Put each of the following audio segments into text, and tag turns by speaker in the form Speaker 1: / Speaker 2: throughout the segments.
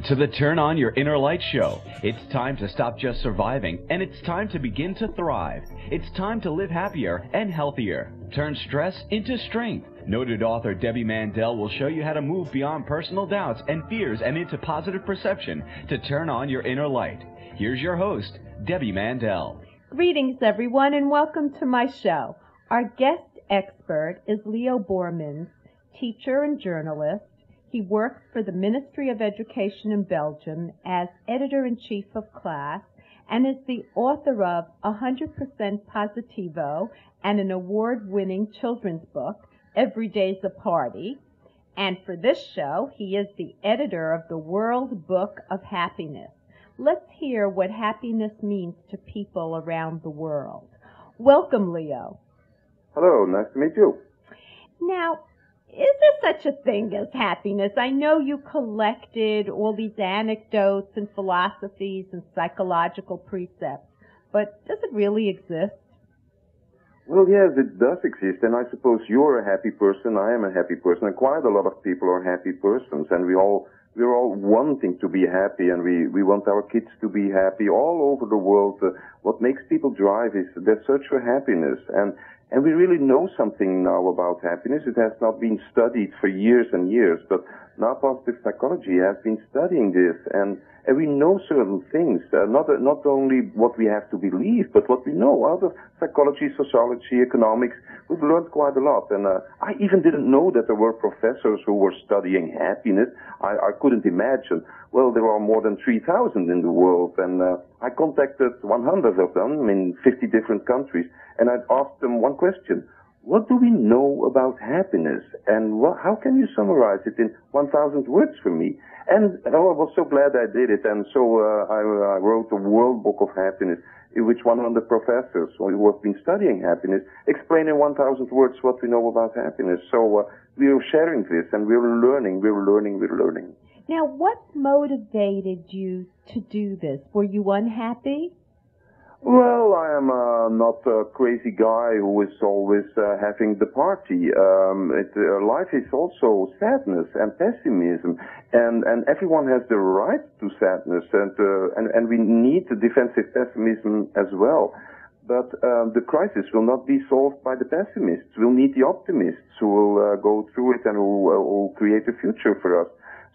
Speaker 1: to the Turn On Your Inner Light show. It's time to stop just surviving, and it's time to begin to thrive. It's time to live happier and healthier. Turn stress into strength. Noted author Debbie Mandel will show you how to move beyond personal doubts and fears and into positive perception to turn on your inner light. Here's your host, Debbie Mandel.
Speaker 2: Greetings, everyone, and welcome to my show. Our guest expert is Leo Bormans, teacher and journalist. He works for the Ministry of Education in Belgium as editor-in-chief of Klasse and is the author of 100% Positivo and an award-winning children's book, Every Day's a Party. And for this show, he is the editor of the World Book of Happiness. Let's hear what happiness means to people around the world. Welcome, Leo.
Speaker 3: Hello, nice to meet you.
Speaker 2: Now, is there such a thing as happiness? I know you collected all these anecdotes and philosophies and psychological precepts, but does it really exist?
Speaker 3: Well, yes, it does exist, and I suppose you're a happy person, I am a happy person, and quite a lot of people are happy persons, and we're all wanting to be happy, and we want our kids to be happy all over the world. What makes people drive is their search for happiness, and we really know something now about happiness. It has not been studied for years and years, but now positive psychology has been studying this, and we know certain things, not only what we have to believe, but what we know out of psychology, sociology, economics. We've learned quite a lot, and I even didn't know that there were professors who were studying happiness. I couldn't imagine. Well, there are more than 3,000 in the world, and I contacted 100 of them in 50 different countries, and I asked them one question. What do we know about happiness, and how can you summarize it in 1,000 words for me? And I was so glad I did it, and so I wrote a World Book of Happiness, in which 100 professors who have been studying happiness explain in 1,000 words what we know about happiness. So we are sharing this, and we're learning.
Speaker 2: Now, what motivated you to do this? Were you unhappy?
Speaker 3: Well, I am not a crazy guy who is always having the party. Life is also sadness and pessimism, and everyone has the right to sadness, and we need defensive pessimism as well. But the crisis will not be solved by the pessimists. We'll need the optimists who will go through it and who will create a future for us.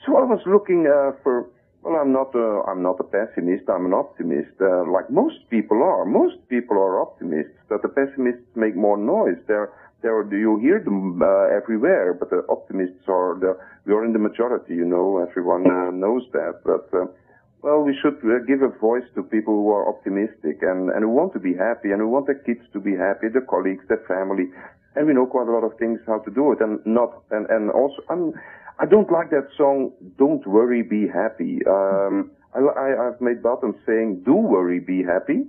Speaker 3: So I was looking for. Well, I'm not a pessimist. I'm an optimist, like most people are. Most people are optimists, but the pessimists make more noise. You hear them everywhere, but the optimists we are in the majority. You know, everyone knows that. But well, we should give a voice to people who are optimistic and who want to be happy and who want their kids to be happy, their colleagues, their family, and we know quite a lot of things how to do it. And also I don't like that song, Don't Worry, Be Happy. I've made buttons saying, do worry, be happy.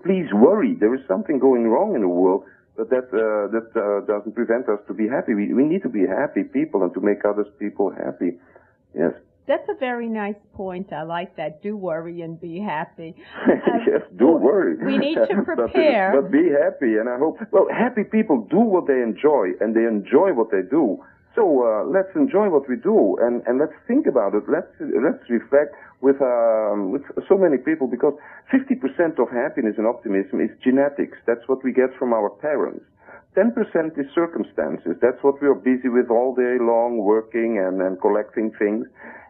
Speaker 3: Please worry. There is something going wrong in the world, but that doesn't prevent us to be happy. We need to be happy people and to make other people happy. Yes.
Speaker 2: That's a very nice point. I like that. Do worry and be happy.
Speaker 3: Yes, do worry.
Speaker 2: We need to prepare.
Speaker 3: but be happy, and I hope, well, happy people do what they enjoy, and they enjoy what they do. So let's enjoy what we do, and let's think about it. Let's reflect with so many people, because 50% of happiness and optimism is genetics. That's what we get from our parents. 10% is circumstances. That's what we are busy with all day long, working and collecting things.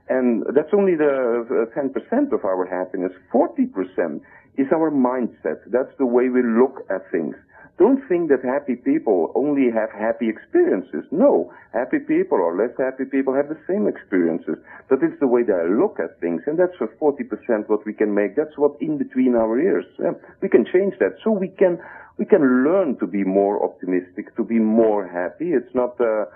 Speaker 3: And that's only the 10% of our happiness. 40% is our mindset. That's the way we look at things. Don't think that happy people only have happy experiences. No, happy people or less happy people have the same experiences. But it's the way they look at things, and that's for 40% what we can make. That's what in between our ears. We can change that, so we can learn to be more optimistic, to be more happy. It's not a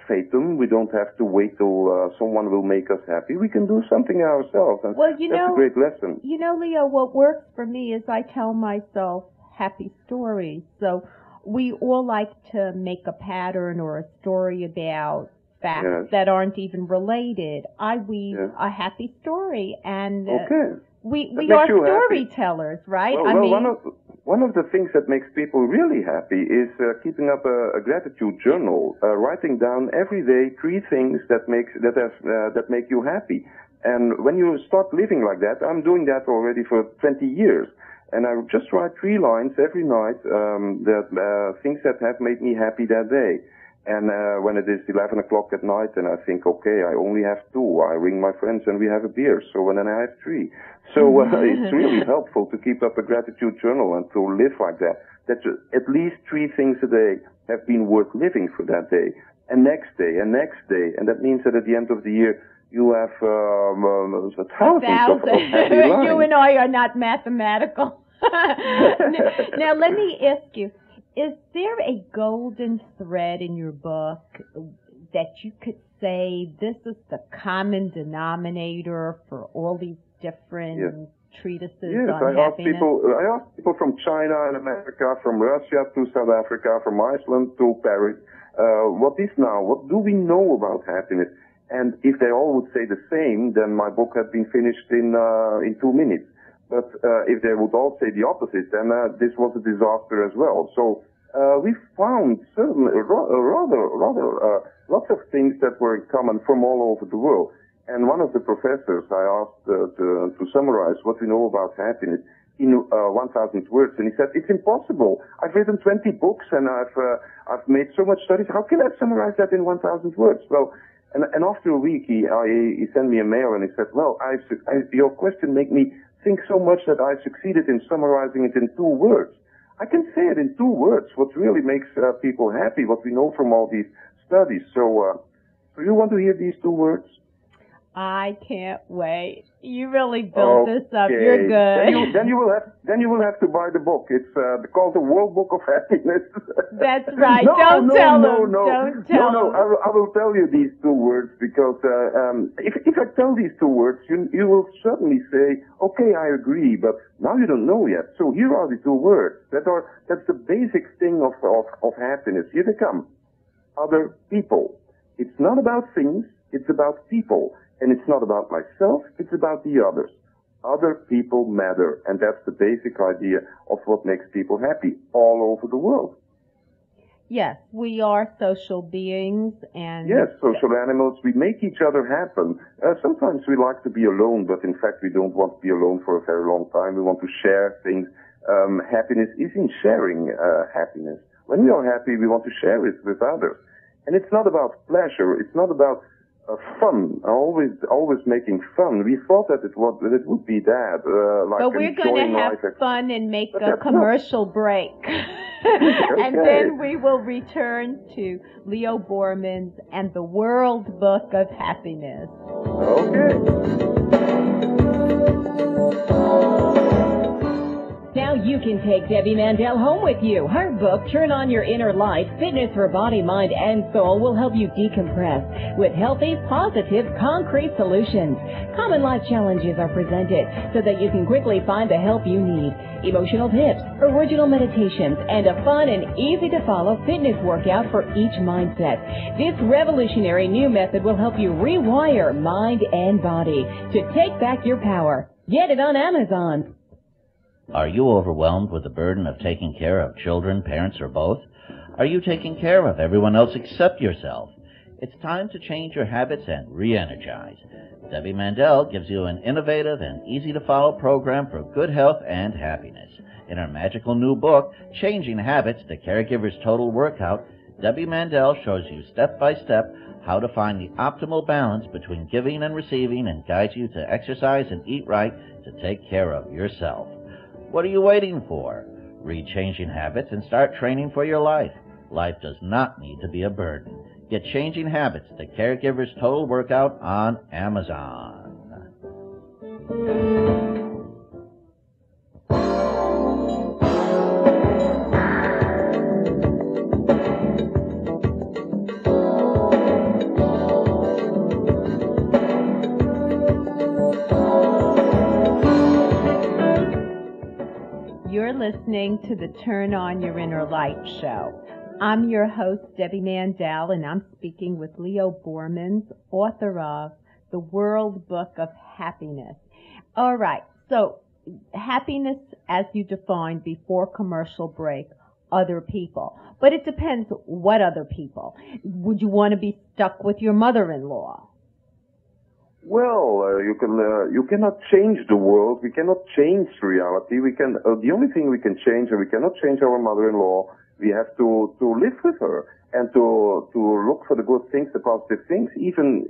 Speaker 3: fatum. We don't have to wait till someone will make us happy. We can do something ourselves. And
Speaker 2: well,
Speaker 3: that's a great lesson.
Speaker 2: You know, Leo, what works for me is I tell myself happy stories. So we all like to make a pattern or a story about facts that aren't even related. I weave a happy story, and we are storytellers, right?
Speaker 3: One of the things that makes people really happy is keeping up a gratitude journal, writing down every day 3 things that make you happy. And when you start living like that, I'm doing that already for 20 years. And I just write 3 lines every night, things that have made me happy that day. And when it is 11 o'clock at night, and I think, okay, I only have 2. I ring my friends and we have a beer. So then I have 3. So it's really helpful to keep up a gratitude journal and to live like that. That at least 3 things a day have been worth living for that day. And next day, and next day. And that means that at the end of the year, you have thousands of happy lines.
Speaker 2: You and I are not mathematical. Now, let me ask you, is there a golden thread in your book that you could say this is the common denominator for all these different treatises on happiness?
Speaker 3: I asked people from China and America, from Russia to South Africa, from Iceland to Paris, what do we know about happiness? And if they all would say the same, then my book had been finished in 2 minutes. But if they would all say the opposite, then this was a disaster as well. So we found certainly lots of things that were in common from all over the world. And one of the professors I asked to summarize what we know about happiness in 1,000 words, and he said, it's impossible. I've written 20 books and I've made so much studies. How can I summarize that in 1,000 words? Well, and after a week, he sent me a mail and he said, well, your question made me think so much that I succeeded in summarizing it in 2 words. I can say it in 2 words, what really makes people happy, what we know from all these studies. So, do you want to hear these 2 words?
Speaker 2: I can't wait. You really built this up. You're good.
Speaker 3: Then you will have to buy the book. It's called the World Book of Happiness.
Speaker 2: That's right. Don't tell them.
Speaker 3: I will tell you these 2 words because if I tell these 2 words, you will certainly say, okay, I agree, but now you don't know yet. So here are the 2 words. That's the basic thing of happiness. Here they come. Other people. It's not about things. It's about people. And it's not about myself, it's about the others. Other people matter, and that's the basic idea of what makes people happy all over the world.
Speaker 2: Yes, we are social beings, and...
Speaker 3: Yes, social animals. We make each other happen. Sometimes we like to be alone, but in fact we don't want to be alone for a very long time. We want to share things. Happiness is in sharing happiness. When we are happy, we want to share it with others. And it's not about pleasure, it's not about fun, always making fun. We thought that it would be that.
Speaker 2: But we're going to have fun and make a commercial break. And then we will return to Leo Bormans and the World Book of Happiness.
Speaker 3: Okay.
Speaker 4: Now you can take Debbie Mandel home with you. Her book, Turn On Your Inner Light, Fitness for Body, Mind, and Soul, will help you decompress with healthy, positive, concrete solutions. Common life challenges are presented so that you can quickly find the help you need. Emotional tips, original meditations, and a fun and easy-to-follow fitness workout for each mindset. This revolutionary new method will help you rewire mind and body to take back your power. Get it on Amazon.
Speaker 5: Are you overwhelmed with the burden of taking care of children, parents, or both? Are you taking care of everyone else except yourself? It's time to change your habits and re-energize. Debbie Mandel gives you an innovative and easy-to-follow program for good health and happiness. In her magical new book, Changing Habits, the Caregiver's Total Workout, Debbie Mandel shows you step-by-step how to find the optimal balance between giving and receiving and guides you to exercise and eat right to take care of yourself. What are you waiting for? Read Changing Habits and start training for your life. Life does not need to be a burden. Get Changing Habits, the Caregiver's Total Workout on Amazon.
Speaker 2: You're listening to the Turn On Your Inner Light show. I'm your host, Debbie Mandel, and I'm speaking with Leo Bormans, author of The World Book of Happiness. All right, so happiness, as you defined before commercial break, other people. But it depends what other people. Would you want to be stuck with your mother-in-law?
Speaker 3: Well, you cannot change the world. We cannot change reality. We can. The only thing we can change, and we cannot change our mother-in-law. We have to live with her and to look for the good things, the positive things. Even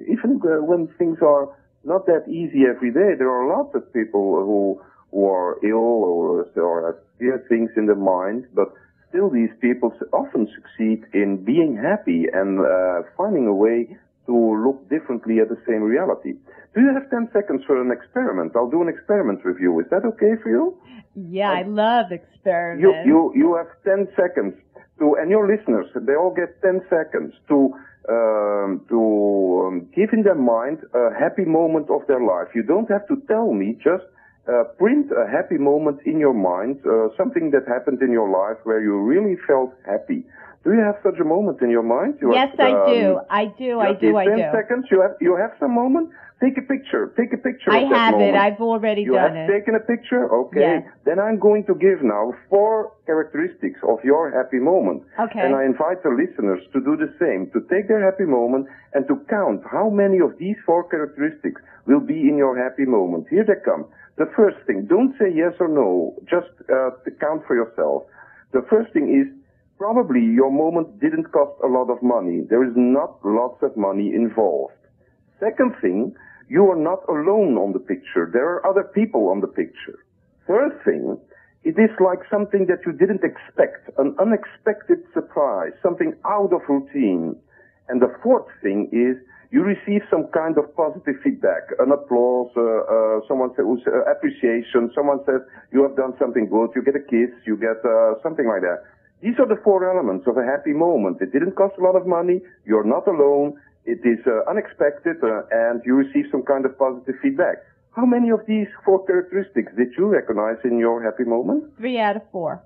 Speaker 3: when things are not that easy every day, there are lots of people who are ill or have severe things in their mind, but still these people often succeed in being happy and finding a way to look differently at the same reality. Do you have 10 seconds for an experiment? I'll do an experiment with you. Is that okay for you?
Speaker 2: Yeah, I love experiments.
Speaker 3: You have 10 seconds and your listeners, they all get 10 seconds to give in their mind a happy moment of their life. You don't have to tell me, just print a happy moment in your mind, something that happened in your life where you really felt happy. Do you have such a moment in your mind?
Speaker 2: Yes, I do. I do.
Speaker 3: 10 seconds. You have some moment. Take a picture. Take a picture of that moment.
Speaker 2: I have it. I've already done it.
Speaker 3: You have taken a picture? Okay.
Speaker 2: Yes.
Speaker 3: Then I'm going to give now 4 characteristics of your happy moment.
Speaker 2: Okay.
Speaker 3: And I invite the listeners to do the same, to take their happy moment and to count how many of these 4 characteristics will be in your happy moment. Here they come. The first thing, don't say yes or no. Just to count for yourself. The first thing is, probably your moment didn't cost a lot of money. There is not lots of money involved. Second thing, you are not alone on the picture. There are other people on the picture. Third thing, it is like something that you didn't expect, an unexpected surprise, something out of routine. And the fourth thing is, you receive some kind of positive feedback, an applause, someone says appreciation, someone says you have done something good, you get a kiss, you get something like that. These are the 4 elements of a happy moment. It didn't cost a lot of money, you're not alone, it is unexpected, and you receive some kind of positive feedback. How many of these 4 characteristics did you recognize in your happy moment?
Speaker 2: 3 out of 4.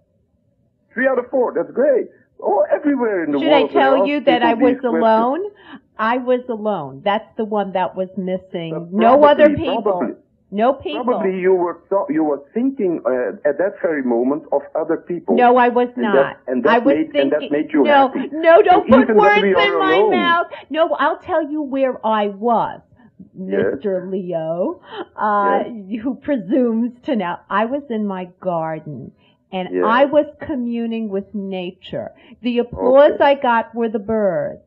Speaker 3: 3 out of 4, that's great. Oh, everywhere in the
Speaker 2: world.
Speaker 3: Should
Speaker 2: I tell you that I was alone? I was alone. That's the one that was missing. No other people. No people.
Speaker 3: Probably you were thinking at that very moment of other people.
Speaker 2: No, I was not.
Speaker 3: And that made you happy.
Speaker 2: No, don't put words in my
Speaker 3: alone.
Speaker 2: mouth. No, I'll tell you where I was, Mr. Leo, who presumes to know. I was in my garden, and I was communing with nature. The applause I got were the birds.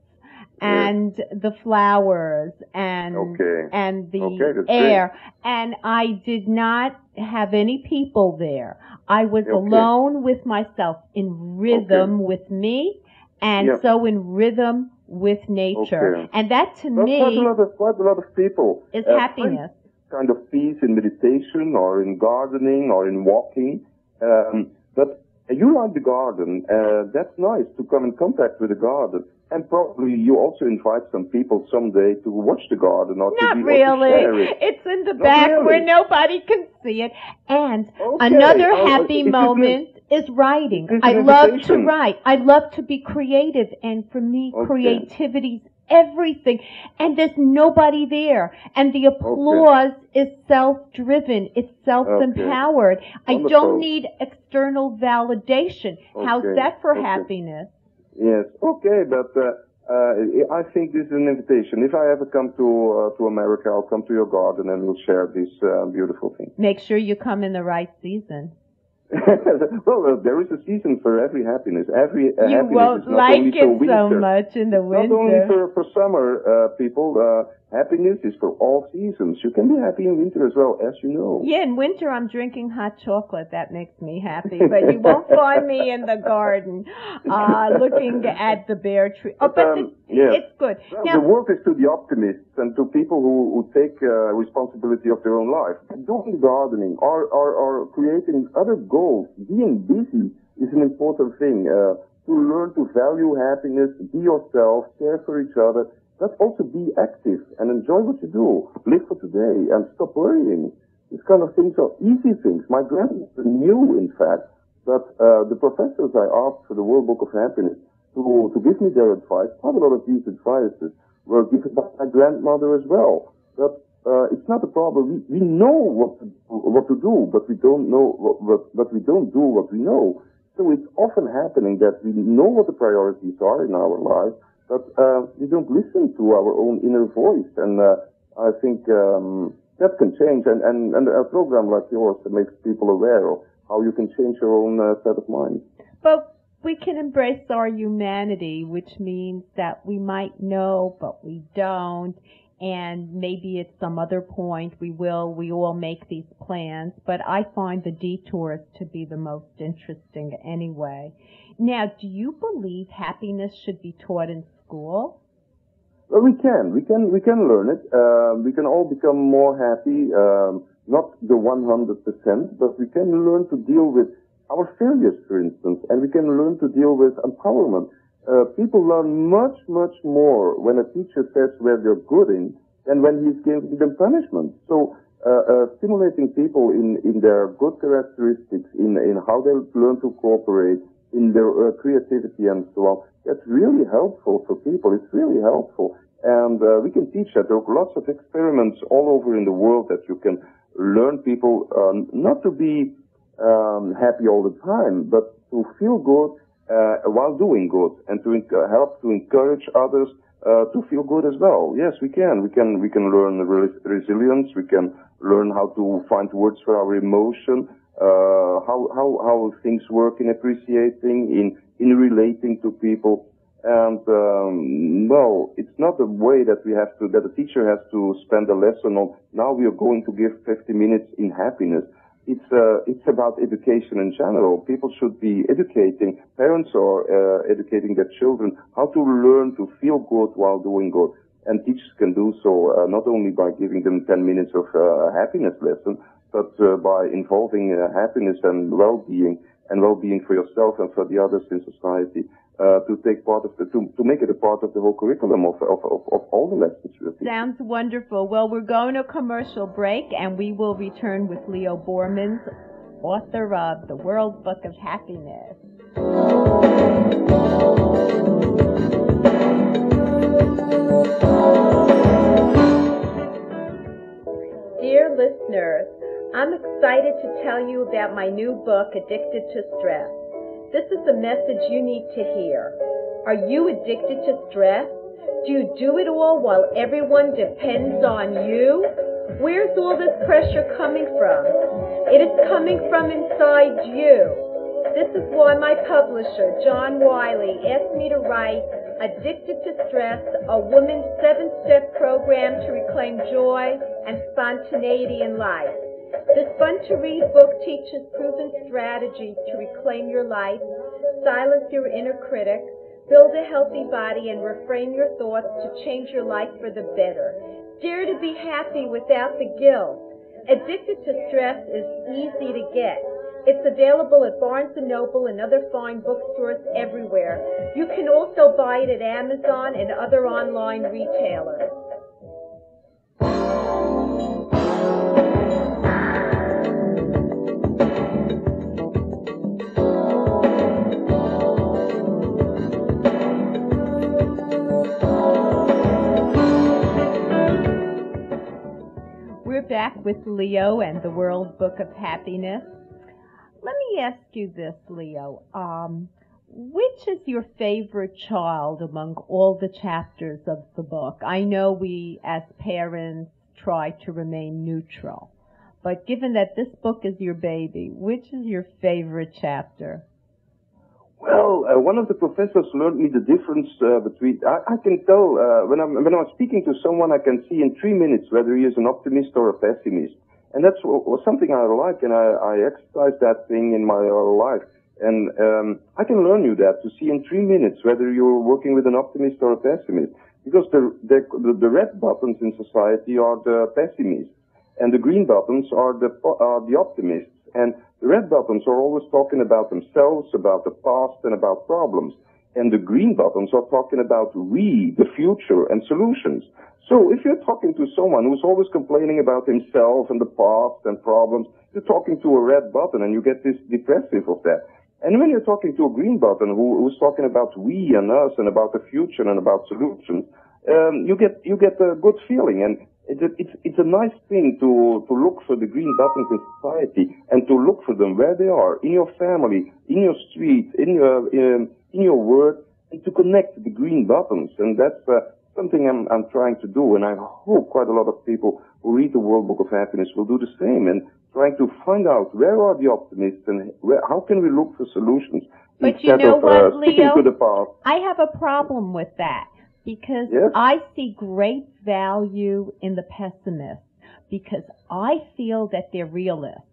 Speaker 2: And the flowers and the air. Great. And I did not have any people there. I was alone with myself, in rhythm with me, and so in rhythm with nature. And that to me
Speaker 3: quite a lot of people
Speaker 2: is happiness.
Speaker 3: Kind of peace in meditation or in gardening or in walking. But you like the garden. That's nice to come in contact with the garden. And probably you also invite some people someday to watch the garden or
Speaker 2: Not
Speaker 3: to
Speaker 2: really.
Speaker 3: share it.
Speaker 2: It's in the back where nobody can see it. And another happy moment is writing. I love to write. I love to be creative. And for me, creativity's everything. And there's nobody there. And the applause is self-driven. It's self-empowered. I don't need external validation. How's that for happiness?
Speaker 3: Yes, but I think this is an invitation. If I ever come to America, I'll come to your garden and we'll share this beautiful thing.
Speaker 2: Make sure you come in the right season.
Speaker 3: Well, there is a season for every happiness. Every
Speaker 2: you
Speaker 3: happiness
Speaker 2: won't
Speaker 3: is not
Speaker 2: like
Speaker 3: only
Speaker 2: it
Speaker 3: for winter.
Speaker 2: so much in the winter.
Speaker 3: Not only for summer, people. Happiness is for all seasons. You can be happy in winter as well, as you know.
Speaker 2: Yeah, in winter I'm drinking hot chocolate. That makes me happy. But you won't find me in the garden looking at the bare tree. Oh, but it's good.
Speaker 3: Well,
Speaker 2: now,
Speaker 3: the work is to the optimists and to people who take responsibility of their own life. Doing gardening or creating other goals, being busy is an important thing. To learn to value happiness, be yourself, care for each other. But also be active and enjoy what you do. Live for today and stop worrying. These kind of things are easy things. My grandmother knew, in fact, that the professors I asked for the World Book of Happiness to give me their advice, quite a lot of these advices were given by my grandmother as well. But it's not a problem. We know what to do, but we don't know but we don't do what we know. So it's often happening that we know what the priorities are in our lives, but we don't listen to our own inner voice. And I think that can change, and a program like yours that makes people aware of how you can change your own set of mind.
Speaker 2: But we can embrace our humanity, which means that we might know, but we don't, and maybe at some other point we all make these plans, but I find the detours to be the most interesting anyway. Now, do you believe happiness should be taught in school?
Speaker 3: Well, we can learn it. We can all become more happy, not the 100%, but we can learn to deal with our failures, for instance, and we can learn to deal with empowerment. People learn much, much more when a teacher says where they're good in than when he's giving them punishment. So, stimulating people in their good characteristics, in how they learn to cooperate, in their creativity and so on, that's really helpful for people. It's really helpful. And we can teach that. There are lots of experiments all over in the world that you can learn people not to be happy all the time, but to feel good while doing good, and to help to encourage others to feel good as well. Yes, we can. We can learn resilience. We can learn how to find words for our emotion, how things work in appreciating, in relating to people. And well, it's not a way that that the teacher has to spend a lesson on. Now we are going to give 50 minutes in happiness. It's about education in general. People should be educating, parents are educating their children how to learn to feel good while doing good. And teachers can do so not only by giving them 10 minutes of a happiness lesson, but by involving happiness and well-being for yourself and for the others in society, to take part of to make it a part of the whole curriculum of all the lessons.
Speaker 2: Sounds wonderful. Well, we're going to a commercial break, and we will return with Leo Bormans, author of The World Book of Happiness. Dear listeners, I'm excited to tell you about my new book, Addicted to Stress. This is a message you need to hear. Are you addicted to stress? Do you do it all while everyone depends on you? Where's all this pressure coming from? It is coming from inside you. This is why my publisher, John Wiley, asked me to write Addicted to Stress, a woman's 7-step program to reclaim joy and spontaneity in life. This fun-to-read book teaches proven strategies to reclaim your life, silence your inner critic, build a healthy body, and reframe your thoughts to change your life for the better. Dare to be happy without the guilt. Addicted to Stress is easy to get. It's available at Barnes & Noble and other fine bookstores everywhere. You can also buy it at Amazon and other online retailers. We're back with Leo and the World Book of Happiness. Let me ask you this, Leo. Which is your favorite child among all the chapters of the book? I know we, as parents, try to remain neutral. But given that this book is your baby, which is your favorite chapter?
Speaker 3: Well, one of the professors learned me the difference between. I can tell when I'm speaking to someone, I can see in 3 minutes whether he is an optimist or a pessimist, and that's something I like, and I exercise that thing in my life. And I can learn you that, to see in 3 minutes whether you're working with an optimist or a pessimist, because the red buttons in society are the pessimists, and the green buttons are the optimists. And the red buttons are always talking about themselves, about the past, and about problems. And the green buttons are talking about the future, and solutions. So if you're talking to someone who's always complaining about himself and the past and problems, you're talking to a red button, and you get this depressive of that. And when you're talking to a green button who's talking about we and us and about the future and about solutions, you get a good feeling. And it's a nice thing to look for the green buttons in society, and to look for them where they are, in your family, in your street, in your work, and to connect the green buttons. And that's something I'm trying to do, and I hope quite a lot of people who read the World Book of Happiness will do the same, and trying to find out where are the optimists and how can we look for solutions
Speaker 2: but you
Speaker 3: instead
Speaker 2: know
Speaker 3: of
Speaker 2: what,
Speaker 3: sticking
Speaker 2: Leo?
Speaker 3: to the past.
Speaker 2: I have a problem with that because
Speaker 3: Yes?
Speaker 2: I see great value in the pessimists because I feel that they're realists.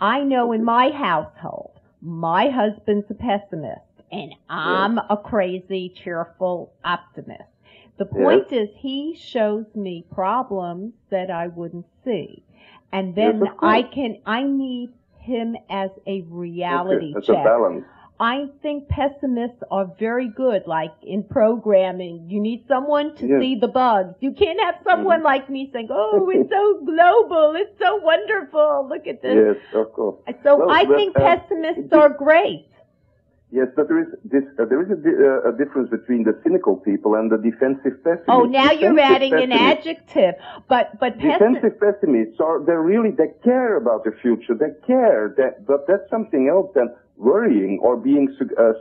Speaker 2: I know in my household, my husband's a pessimist and I'm a crazy, cheerful optimist. The point is he shows me problems that I wouldn't see. And then
Speaker 3: Yes, of course.
Speaker 2: I need him as a reality
Speaker 3: That's
Speaker 2: check.
Speaker 3: a balance.
Speaker 2: I think pessimists are very good, like in programming. You need someone to see the bugs. You can't have someone like me saying, oh, it's so global, it's so wonderful, look at this.
Speaker 3: Yes, of course.
Speaker 2: So
Speaker 3: Well,
Speaker 2: I think pessimists are great.
Speaker 3: Yes, but there is a difference between the cynical people and the defensive pessimists.
Speaker 2: Oh, now you're
Speaker 3: Defensive
Speaker 2: adding an
Speaker 3: pessimists-
Speaker 2: adjective. But
Speaker 3: Defensive pessimists they care about the future. They care, but that's something else than worrying or being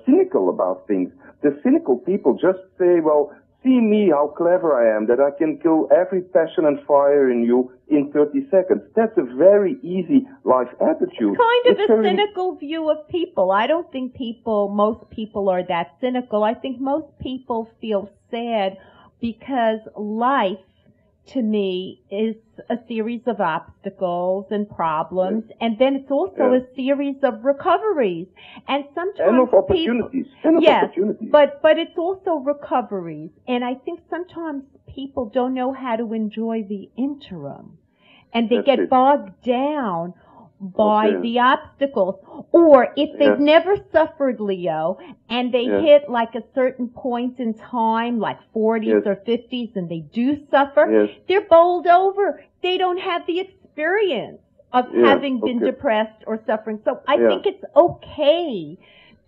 Speaker 3: cynical about things. The cynical people just say, well, see me, how clever I am, that I can kill every passion and fire in you in 30 seconds. That's a very easy life attitude.
Speaker 2: It's kind of a cynical view of people. I don't think most people are that cynical. I think most people feel sad because life, to me, is a series of obstacles and problems, and then it's also a series of recoveries. And sometimes
Speaker 3: and of opportunities.
Speaker 2: But it's also recoveries. And I think sometimes people don't know how to enjoy the interim. And they get bogged down by the obstacles. Or if they've never suffered, Leo, and they hit like a certain point in time, like 40s or 50s, and they do suffer, they're bowled over. They don't have the experience of having been depressed or suffering. So I think it's okay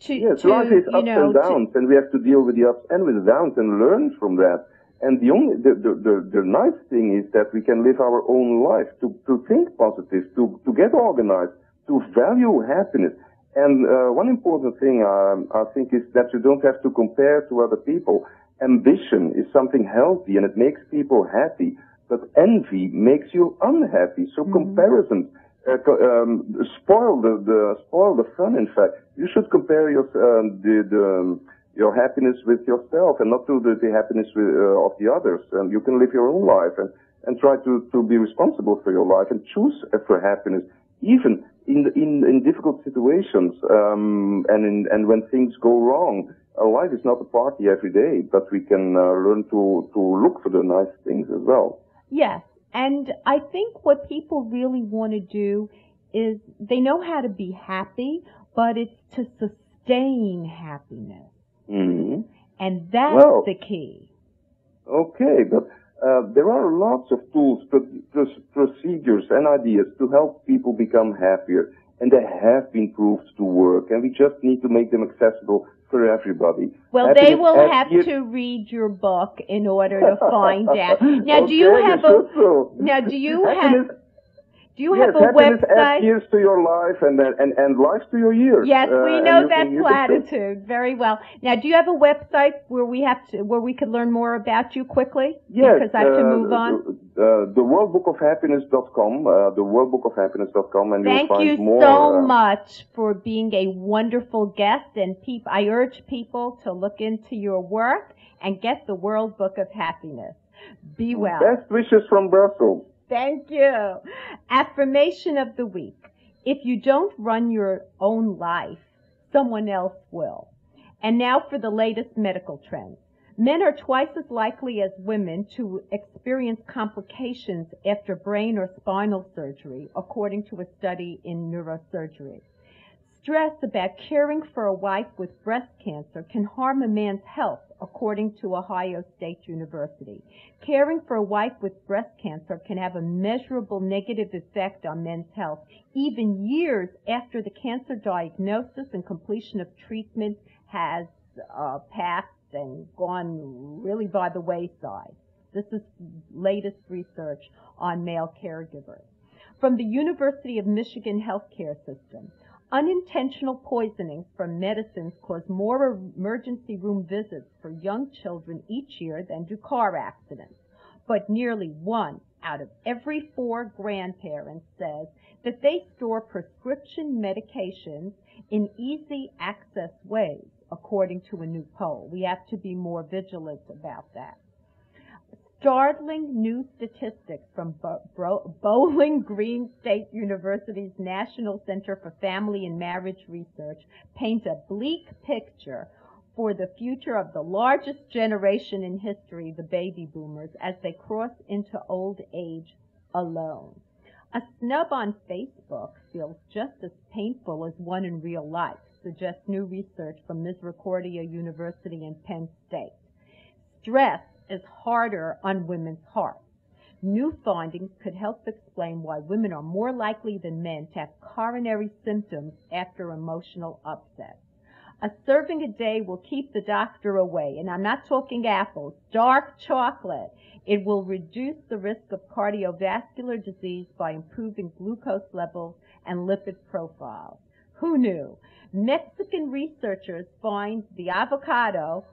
Speaker 2: to
Speaker 3: life is ups and downs, and we have to deal with the ups and with the downs and learn from that. And the nice thing is that we can live our own life, to think positive, to get organized, to value happiness. And one important thing I think is that you don't have to compare to other people. Ambition is something healthy and it makes people happy, but envy makes you unhappy. So comparisons spoil the fun. In fact, you should compare your happiness with yourself and not to the happiness of the others. And you can live your own life and try to be responsible for your life and choose for happiness, even in difficult situations, and when things go wrong. Life is not a party every day, but we can learn to look for the nice things as well.
Speaker 2: Yes, and I think what people really want to do is they know how to be happy, but it's to sustain happiness.
Speaker 3: Mm-hmm.
Speaker 2: And that's the key.
Speaker 3: Okay, but there are lots of tools, procedures, and ideas to help people become happier, and they have been proved to work, and we just need to make them accessible for everybody.
Speaker 2: Well,
Speaker 3: happiness
Speaker 2: they will have to read your book in order to find out. Now, do you have a
Speaker 3: happiness
Speaker 2: website?
Speaker 3: adds years to your life and life to your years.
Speaker 2: Yes, we know that platitude very well. Now, do you have a website where we could learn more about you quickly?
Speaker 3: Yes,
Speaker 2: because I have to move on.
Speaker 3: The worldbookofhappiness.com, theworldbookofhappiness.com, and you'll find more.
Speaker 2: Thank you so much for being a wonderful guest, and I urge people to look into your work and get the World Book of Happiness. Be well.
Speaker 3: Best wishes from Brussels.
Speaker 2: Thank you. Affirmation of the week. If you don't run your own life, someone else will. And now for the latest medical trends. Men are twice as likely as women to experience complications after brain or spinal surgery, according to a study in neurosurgery. Stress about caring for a wife with breast cancer can harm a man's health, according to Ohio State University. Caring for a wife with breast cancer can have a measurable negative effect on men's health, even years after the cancer diagnosis and completion of treatment has passed and gone really by the wayside. This is latest research on male caregivers. From the University of Michigan Healthcare System, Unintentional poisonings from medicines cause more emergency room visits for young children each year than do car accidents. But nearly 1 out of every 4 grandparents says that they store prescription medications in easy access ways, according to a new poll. We have to be more vigilant about that. Startling new statistics from Bowling Green State University's National Center for Family and Marriage Research paint a bleak picture for the future of the largest generation in history, the baby boomers, as they cross into old age alone. A snub on Facebook feels just as painful as one in real life, suggests new research from Misericordia University and Penn State. Stress is harder on women's hearts. New findings could help explain why women are more likely than men to have coronary symptoms after emotional upset. A serving a day will keep the doctor away, and I'm not talking apples, dark chocolate. It will reduce the risk of cardiovascular disease by improving glucose levels and lipid profiles. Who knew? Mexican researchers find the avocado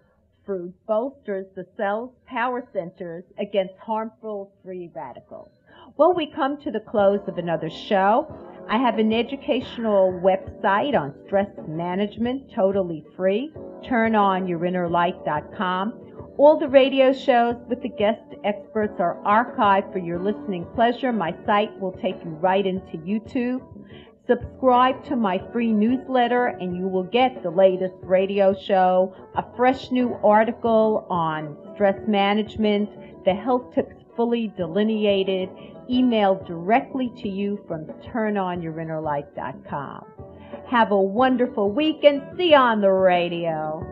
Speaker 2: fruit bolsters the cell's power centers against harmful free radicals. Well, we come to the close of another show. I have an educational website on stress management, totally free, turnonyourinnerlight.com. All the radio shows with the guest experts are archived for your listening pleasure. My site will take you right into YouTube. Subscribe to my free newsletter and you will get the latest radio show, a fresh new article on stress management, the health tips fully delineated, emailed directly to you from turnonyourinnerlight.com. Have a wonderful week and see you on the radio.